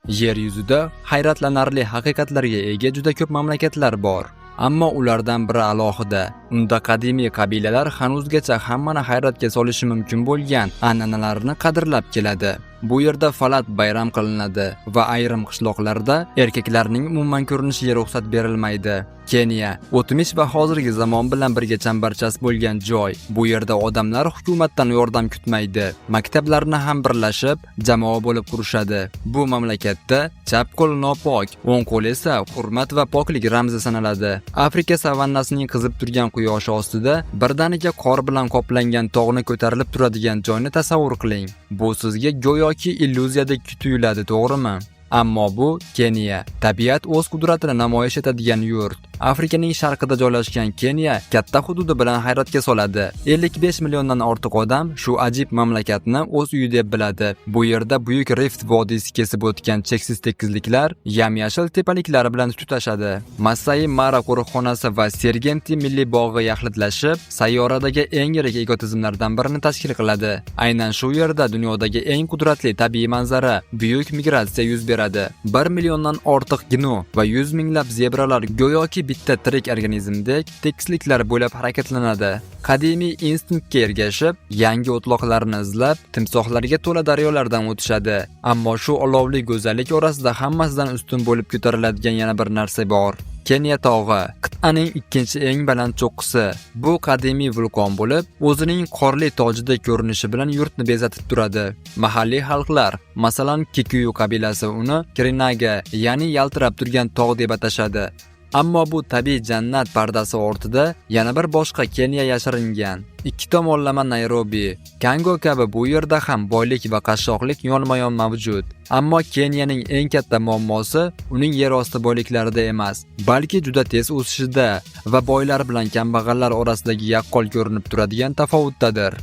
Yer yuzida hayratlanarli haqiqatlarga ega juda ko'p mamlakatlar bor. Ammo ulardan biri alohida. Unda qadimiy qabilalar hanuzgacha hammani hayratga solishi mumkin bo'lgan an'analarni qadrlab keladi. Bu yerda falat bayram qilinadi va ayrim qishloqlarda erkaklarning umuman ko'rinishiga ruxsat berilmaydi. Keniya o'tmish va hozirgi zamon bilan birga chambarchas bo'lgan joy. Bu yerda odamlar hukumatdan yordam kutmaydi. Maktablarni ham birlashib, jamoa bo'lib qurishadi. Bu mamlakatda chap qo'l nopok, o'ng qo'l esa hurmat va poklik ramzi sanaladi. Afrika savannasining qizib turgan quyoshi ostida birdaniga qor bilan qoplangan tog'ni ko'tarilib turadigan joyni tasavvur qiling. Bu sizga go'yoki illyuziyadek tuyuladi, to'g'rimi? Ammo bu Keniya, tabiat o'z qudratini namoyish etadigan yurt. Afrikaning sharqida joylashgan Keniya katta hududi bilan hayratga soladi. 55 milliondan ortiq odam shu ajib mamlakatni o'z uyi deb biladi. Bu yerda buyuk Rift vodiysi kesib o'tgan cheksiz tekisliklar yam-yashil tepaliklar bilan tutashadi. Masai Mara qo'riqxonasi va Serengeti milliy bog'i yaxlitlashib, sayyoradagi eng yirik ekotizimlardan birini tashkil qiladi. Aynan shu yerda dunyodagi eng qudratli tabiiy manzara, buyuk migratsiya yuz beradi. 1 milliondan ortiq gnu va 100 minglab zebralar go'yoki bitta tirik organizmdek tekisliklar bo'lib harakatlanadi. Qadimiy instinktga ergashib, yangi o'tloqlarni izlab, timsohlarga to'la daryolardan o'tishadi. Ammo shu olovli go'zallik orasida hammasidan ustun bo'lib ko'tariladigan yana bir narsa bor. Keniya tog'i, qit'aning ikkinchi eng baland cho'qqisi. Bu qadimiy vulqon bo'lib, o'zining qorli tojidek ko'rinishi bilan yurtni bezatib turadi. Mahalliy xalqlar, masalan Kikuyu qabilasi uni Kirinaga, ya'ni yaltirab turgan tog' deb atashadi. Ammo bu tabiiy jannat pardasi ortida yana bir boshqa Keniya yashiringan. Ikki tomonlama Nairobi, Kongo kabi bu yerda ham boylik va qashshoqlik yonma-yon mavjud. Ammo Keniyaning eng katta muammosi uning yer osti boyliklarida emas, balki juda tez o'sishida va boylar bilan kambag'allar orasidagi yaqqol ko'rinib turadigan tafovutdadir.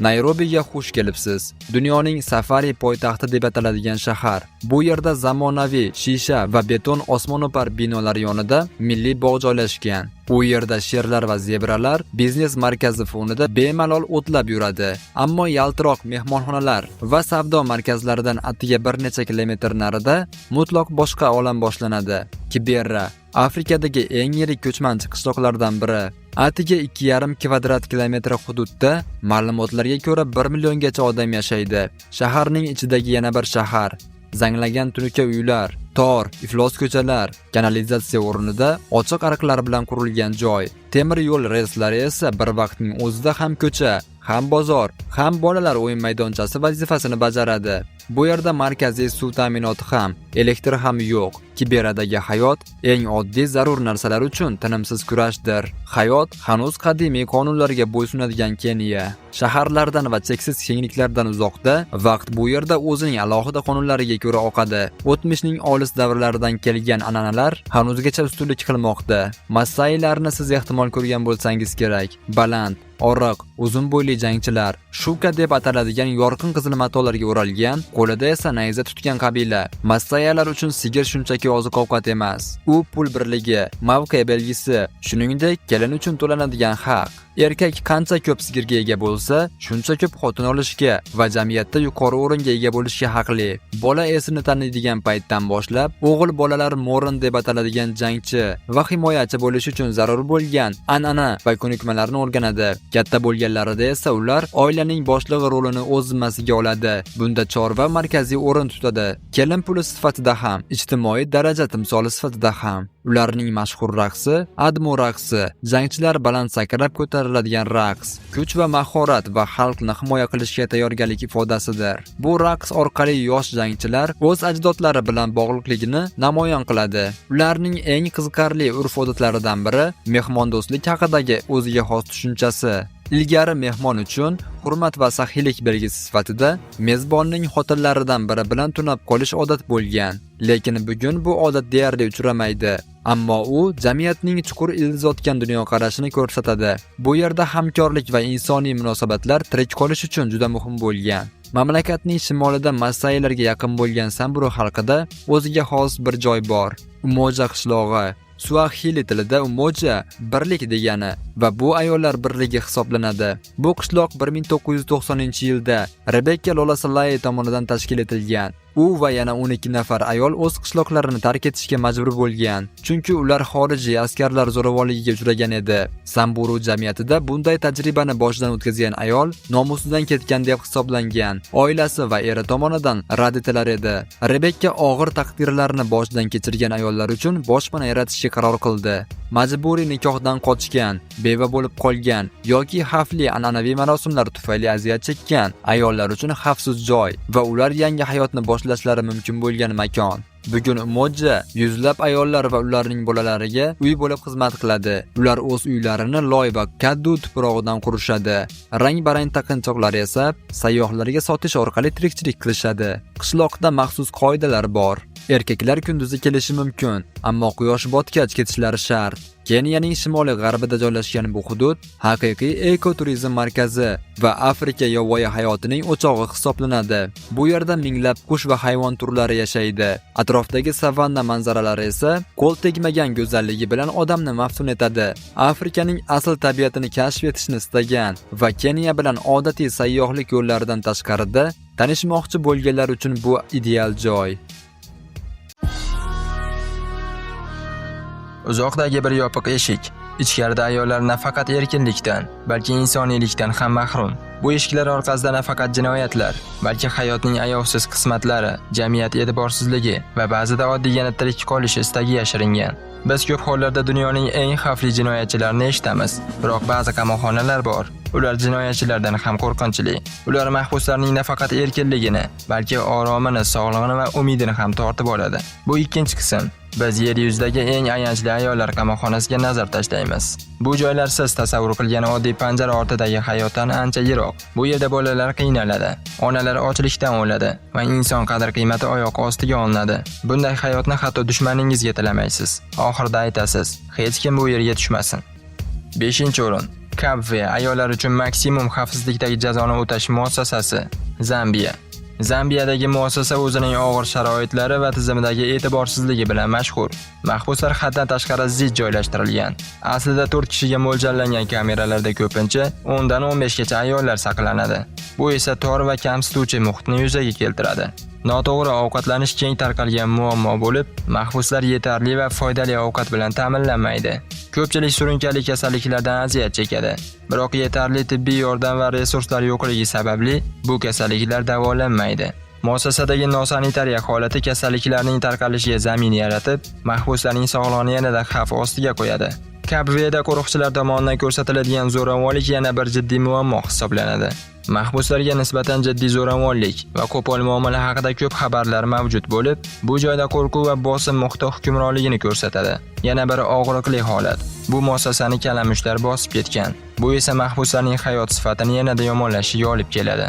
Nairobiga xush kelibsiz. Dunyoning safari poytaxti deb ataladigan shahar. Bu yerda zamonaviy shisha va beton osmono'par binolar yonida milliy bog' joylashgan. U yerda sherlar va zebralar biznes markazi fonida bemalol o'tlab yuradi. Ammo yaltiroq mehmonxonalar va savdo markazlaridan atiga bir necha kilometr narida mutlaq boshqa olam boshlanadi. Kibera, Afrikadagi eng yirik ko'chmanchi qishloqlardan biri. Atiga 2,5 kvadrat kilometr hududda ma'lumotlarga ko'ra 1 milliongacha odam yashaydi. Shaharning ichidagi yana bir shahar. Zanglagan tunuka uylar, tor, iflos ko'chalar, kanalizatsiya o'rnida ochiq ariqlar bilan qurilgan joy. Temir yo'l relslari esa bir vaqtning o'zida ham ko'cha, ham bozor, ham bolalar o'yin maydonchasi vazifasini bajaradi. Bu yerda markaziy suv ta'minoti ham, elektr ham yo'q. Kiberadagi hayot eng oddiy zarur narsalar uchun tinimsiz kurashdir. Hayot hanuz qadimiy qonunlarga bo'ysunadigan Keniya. Shaharlardan va cheksiz kengliklardan uzoqda, vaqt bu yerda o'zining alohida qonunlariga ko'ra oqadi. O'tmishning olis davrlaridan kelgan an'analar hanuzgacha ustunlik qilmoqda. Masailarni siz ehtimol ko'rgan bo'lsangiz kerak. Baland, oriq, uzun bo'yli jangchilar, shuka deb ataladigan yorqin qizil matolarga o'ralgan, qo'lida esa nayza tutgan qabila. Masailar uchun sigir shunchaki oziq-ovqat emas. U pul birligi, mavqe belgisi, shuningdek kelin uchun to'lanadigan haq. Erkak qancha ko'p sigirga ega bo'lsa, shuncha ko'p xotin olishga va jamiyatda yuqori o'ringa ega bo'lishga haqli. Bola esini taniydigan paytdan boshlab, o'g'il bolalar mo'rin deb ataladigan jangchi va himoyachi bo'lish uchun zarur bo'lgan an'ana va ko'nikmalarni o'rganadi. Katta bo'lganlarida esa ular oilaning boshlig'i rolini o'z zimmasiga oladi. Bunda chorva markaziy o'rin tutadi. Kelin puli sifatida ham, ijtimoiy daraja timsoli sifatida ham. Ularning mashhur raqsi Admo raqsi, jangchilar baland sakrab ko'tariladigan raqs, kuch va mahorat va xalqni himoya qilishga tayyorgarlik ifodasidir. Bu raqs orqali yosh jangchilar o'z ajdodlari bilan bog'liqligini namoyon qiladi. Ularning eng qiziqarli urf-odatlaridan biri mehmondo'stlik haqidagi o'ziga xos tushunchasi. Ilgari mehmon uchun hurmat va saxiylik belgisi sifatida mezbonning xotinlaridan biri bilan tunab qolish odat bo'lgan. Lekin bugun bu odat deyarli uchramaydi. Ammo u jamiyatning chuqur ildiz otgan dunyoqarashini ko'rsatadi. Bu yerda hamkorlik va insoniy munosabatlar tirik qolish uchun juda muhim bo'lgan. Mamlakatning shimolida Masailarga yaqin bo'lgan Samburu xalqida o'ziga xos bir joy bor. Umoja qishlog'i. Swahili tilida umoja birlik degani va bu ayollar birligi hisoblanadi. Bu qishloq 1990-yilda Rebecca Lolasalai tomonidan tashkil etilgan. U va yana 12 nafar ayol o'z qishloqlarini tark etishga majbur bo'lgan, chunki ular xorijiy askarlar zo'ravonligiga uchragan edi. Samburu jamiyatida bunday tajribani boshdan o'tkazgan ayol nomusidan ketgan deb hisoblangan, oilasi va eri tomonidan rad etilar edi. Rebekka og'ir taqdirlarni boshdan kechirgan ayollar uchun boshpana yaratishga qaror qildi. Majburiy nikohdan qochgan, beva bo'lib qolgan yoki xavfli an'anaviy marosimlar tufayli aziyat chekkan ayollar uchun xavfsiz joy va ular yangi hayotni boshlashlari mumkin bo'lgan makon. Bugun mo'jja yuzlab ayollar va ularning bolalariga uy bo'lib xizmat qiladi. Ular o'z uylarini loy va kaddu tuprog'idan qurishadi. Rang-barang taqinchoqlar esa sayyohlarga sotish orqali tirikchilik qilishadi. Qishloqda maxsus qoidalar bor. Erkaklar kunduzi kelishi mumkin, ammo quyosh botgach ketishlari shart. Keniyaning shimoliy-g'arbida joylashgan bu hudud haqiqiy ekoturizm markazi va Afrika yovvoyi hayotining o'chog'i hisoblanadi. Bu yerda minglab qush va hayvon turlari yashaydi. Atrofdagi savanna manzaralari esa qo'l tegmagan go'zalligi bilan odamni maftun etadi. Afrikaning asl tabiatini kashf etishni istagan va Keniya bilan odatiy sayyohlik yo'llaridan tashqarida tanishmoqchi bo'lganlar uchun bu ideal joy. Uzoqdagi bir yopiq eshik. Ichkarida ayollar nafaqat erkinlikdan, balki insoniylikdan ham mahrum. Bu eshiklar orqasida nafaqat jinoyatlar, balki hayotning ayovsiz qismatlari, jamiyat e'tiborsizligi va ba'zida oddiygina tirik qolish istagi yashiringan. Biz ko'p hollarda dunyoning eng xavfli jinoyatchilarini eshitamiz, biroq ba'zi qamoqxonalar bor. Ular jinoyatchilardan ham qo'rqinchli. Ular mahbuslarning nafaqat erkinligini, balki oromini, sog'lig'ini va umidini ham tortib oladi. Bu ikkinchi qism. Biz yer yuzidagi eng ayanchli ayollar qamoqxonasiga nazar tashlaymiz. Bu joylar siz tasavvur qilgan oddiy panjara ortidagi hayotdan ancha yiroq. Bu yerda bolalar qiynaladi, onalar ochlikdan o'ladi va inson qadr-qiymati oyoq ostiga olinadi. Bunday hayotni hatto dushmaningizga tilamaysiz. Oxirida aytasiz, hech kim bu yerga tushmasin. 5-o'rin. Kabve ayollar uchun maksimum xavfsizlikdagi jazoni o'tash muassasasi. Zambiya. Zambiyadagi muassasa o'zining og'ir sharoitlari va tizimidagi e'tiborsizligi bilan mashhur. Mahbuslar haddan tashqari zich joylashtirilgan. Aslida 4 kishiga mo'ljallangan kameralarda ko'pincha 10 dan 15 gacha ayollar saqlanadi. Bu esa tor va kamsituvchi muhitni yuzaga keltiradi. Noto'g'ri ovqatlanish keng tarqalgan muammo bo'lib, mahbuslar yetarli va foydali ovqat bilan ta'minlanmaydi. Ko'pchilik surunkali kasalliklardan aziyat chekadi. Biroq yetarli tibbiy yordam va resurslar yo'qligi sababli bu kasalliklar davolanmaydi. Muassasadagi nosanitariya holati kasalliklarning tarqalishiga zamin yaratib, mahbuslarning sog'lig'ini yanada xavf ostiga qo'yadi. Kabveda qo'riqchilar tomonidan ko'rsatiladigan zo'ravonlik yana bir jiddiy muammo hisoblanadi. Mahbuslarga nisbatan jiddiy zo'ravonlik va qo'pol muomala haqida ko'p xabarlar mavjud bo'lib, bu joyda qo'rquv va bosim muhiti hukmronligini ko'rsatadi. Yana bir og'riqli holat. Bu muassasani kalamushlar bosib ketgan. Bu esa mahbuslarning hayot sifatini yanada yomonlashiga olib keladi.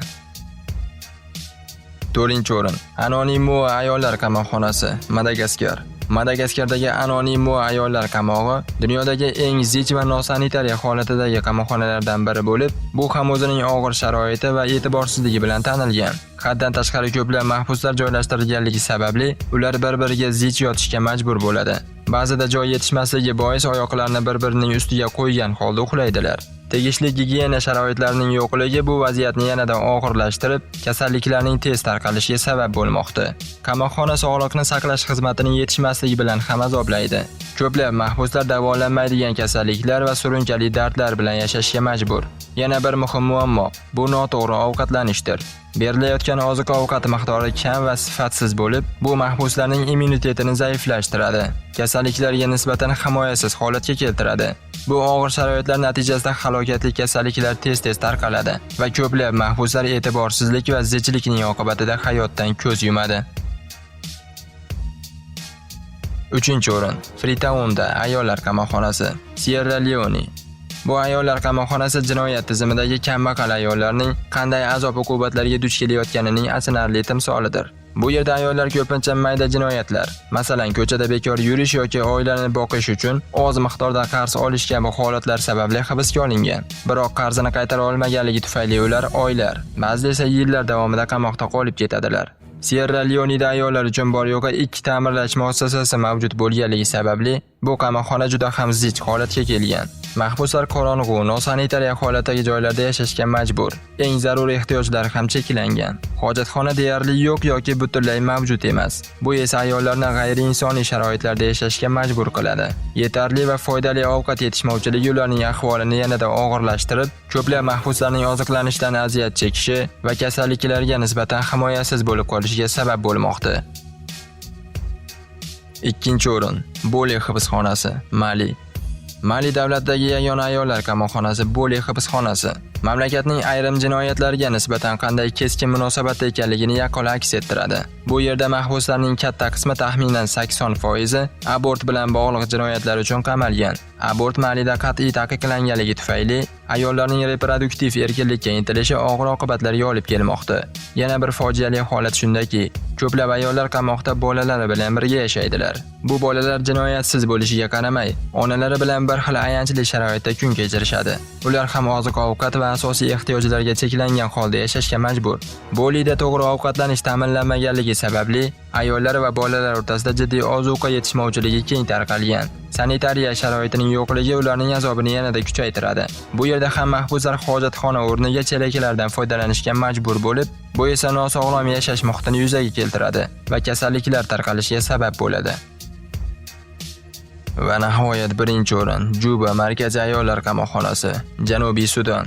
4-o'rin. Anonimo ayollar qamoqxonasi, Madagaskar. Madagaskardagi Anonimo ayollar qamog'i dunyodagi eng zich va nosanitariya holatidagi qamoqxonalardan biri bo'lib, bu ham o'zining og'ir sharoiti va e'tiborsizligi bilan tanilgan. Haddan tashqari ko'plab mahbuslar joylashtirilganligi sababli ular bir-biriga zich yotishga majbur bo'ladi. Ba'zida joy yetishmasligi bois oyoqlarini bir-birining ustiga qo'ygan holda uxlaydilar. Tegishli gigiyena sharoitlarining yo'qligi bu vaziyatni yanada og'irlashtirib, kasalliklarning tez tarqalishiga sabab bo'lmoqda. Qamoqxona sog'liqni saqlash xizmatining yetishmasligi bilan ham azoblaydi. Ko'plab mahbuslar davolanmaydigan kasalliklar va surunkali dardlar bilan yashashga majbur. Yana bir muhim muammo bu noto'g'ri ovqatlanishdir. Berilayotgan oziq-ovqat miqdori kam va sifatsiz bo'lib, bu mahbuslarning immunitetini zaiflashtiradi. Kasalliklarga nisbatan himoyasiz holatga keltiradi. Bu og'ir sharoitlar natijasida halokatli kasalliklar tez-tez tarqaladi va ko'plab mahbuslar e'tiborsizlik va zichlikning oqibatida hayotdan ko'z yumadi. 3-o'rin. Freetownda ayollar qamoqxonasi, Sierra Leone. Bu ayollar qamoqxonasi jinoyat tizimidagi kambag'al ayollarning qanday azob-uqubatlarga duch kelayotganining achinarli timsolidir. Bu yerda ayollar ko'pincha mayda jinoyatlar, masalan, ko'chada bekor yurish yoki oilani boqish uchun oz miqdorda qarz olish kabi holatlar sababli hibsga olingan. Biroq qarzini qaytara olmaganligi tufayli ular oylar, ba'zida esa yillar davomida qamoqda qolib ketadilar. Sierra Leone'da ayollar uchun bor yo'g'i 2 ta'mirlash muassasasi mavjud bo'lganligi sababli bu qamoqxona juda ham zich holatga kelgan. Mahbuslar qorong'u, nosanitariya holatdagi joylarda yashashga majbur. Eng zarur ehtiyojlar ham cheklangan. Hojatxona deyarli yo'q yoki butunlay mavjud emas. Bu esa ayollarni g'ayriinsoniy sharoitlarda yashashga majbur qiladi. Yetarli va foydali ovqat yetishmovchiligi ularning ahvolini yanada og'irlashtirib, ko'plab mahbuslarning oziqlanishdan aziyat chekishi va kasalliklarga nisbatan himoyasiz bo'lib qolishiga sabab bo'lmoqda. Ikkinchi o'rin. Boli hibsxonasi, Mali. Mali davlatdagi yagona ayollar qamoqxonasi Boli hibsxonasi mamlakatning ayrim jinoyatlarga nisbatan qanday keskin munosabatda ekanligini yaqqol aks ettiradi. Bu yerda mahbuslarning katta qismi taxminan 80% abort bilan bog'liq jinoyatlar uchun qamalgan. Abort Malida qat'iy taqiqlanganligi tufayli ayollarning reproduktiv erkinlikka intilishi og'ir oqibatlarga olib kelmoqda. Yana bir fojiali holat shundaki, ko'plab ayollar qamoqda bolalari bilan birga yashaydilar. Bu bolalar jinoyatsiz bo'lishiga qaramay, onalari bilan bir xil ayanchli sharoitda kun kechirishadi. Ular ham oziq-ovqat va asosiy ehtiyojlarga cheklangan holda yashashga majbur. Bolida to'g'ri ovqatlanish ta'minlanmaganligi sababli ayollar va bolalar o'rtasida jiddiy ozuqa yetishmovchiligi keng tarqalgan. Sanitariya sharoitining yo'qligi ularning azobini yanada kuchaytiradi. Bu yerda ham mahbuslar hojatxona o'rniga chelaklardan foydalanishga majbur bo'lib, bu esa nosog'lom yashash muhitini yuzaga keltiradi va kasalliklar tarqalishiga sabab bo'ladi. Va nihoyat birinchi o'rin Juba markaziy ayollar qamoqxonasi, Janubiy Sudan.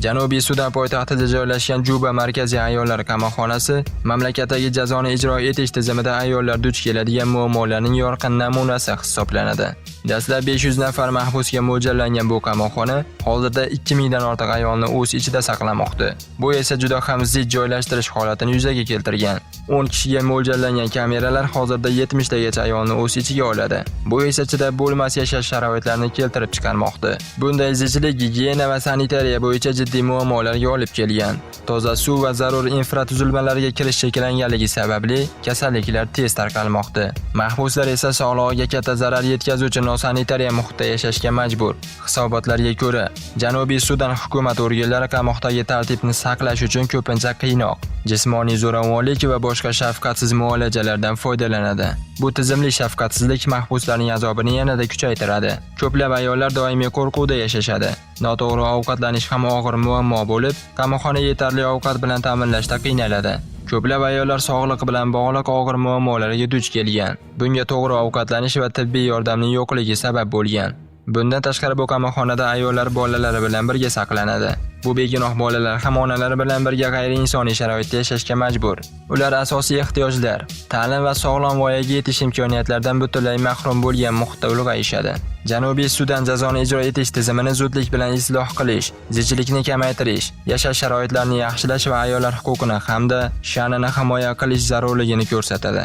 Janubiy Sudan poytaxtida joylashgan Juba markaziy ayollar qamoqxonasi mamlakatdagi jazoni ijro etish tizimida ayollar duch keladigan muammolarning yorqin namunasi hisoblanadi. Dastlab 500 nafar mahbusga mo'ljallangan bu qamoqxona hozirda 2000 dan ortiq ayolni o'z ichida saqlamoqda. Bu esa juda ham zich joylashtirish holatini yuzaga keltirgan. 10 kishiga mo'ljallangan kameralar hozirda 70 tagacha ayolni o'z ichiga oladi. Bu esa chidab bo'lmas yashash sharoitlarini keltirib chiqarmoqda. Bunday zichlik gigiyena va sanitariya bo'yicha jiddiy muammolarga olib kelgan. Toza suv va zarur infratuzilmalarga kirish cheklanganligi sababli kasalliklar tez tarqalmoqda. Mahbuslar esa sog'lig'iga katta zarar yetkazuvchi nosanitariya muhitda yashashga majbur. Hisobotlarga ko'ra, Janubiy Sudan hukumat organlari qamoqdagi tartibni saqlash uchun ko'pincha qiynoq, jismoniy zo'ravonlik va boshqa shafqatsiz muolajalardan foydalanadi. Bu tizimli shafqatsizlik mahbuslarning azobini yanada kuchaytiradi. Ko'plab ayollar doimiy qo'rquvda yashashadi. Noto'g'ri ovqatlanish ham og'ir muammo bo'lib, qamoqxona yetarli ovqat bilan ta'minlashda qiynaladi. Ko'plab ayollar sog'liq bilan bog'liq og'ir muammolarga duch kelgan. Bunga to'g'ri ovqatlanish va tibbiy yordamning yo'qligi sabab bo'lgan. Bundan tashqari bu qamoqxonada ayollar bolalari bilan birga saqlanadi. Bu begunoh bolalar ham onalari bilan birga g'ayriinsoniy sharoitda yashashga majbur. Ular asosiy ehtiyojlar, ta'lim va sog'lom voyaga yetish imkoniyatlaridan butunlay mahrum bo'lgan muhitda ulg'ayishadi. Janubiy Sudan jazoni ijro etish tizimini zudlik bilan isloh qilish, zichlikni kamaytirish, yashash sharoitlarini yaxshilash va ayollar huquqini hamda sha'nini himoya qilish zarurligini ko'rsatadi.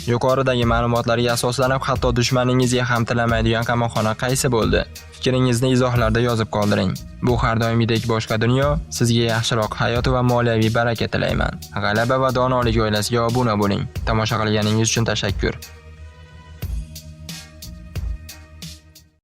Yuqoridagi ma'lumotlarga asoslanib, hatto dushmaningizga ham tilamaydigan qamoqxona qaysi bo'ldi? Fikringizni izohlarda yozib qoldiring. Bu har doimgidek boshqa dunyo, sizga yaxshiroq hayot va moliyaviy baraka tilayman. G'alaba va donolik oilasiga obuna bo'ling. Tomosha qilganingiz uchun tashakkur.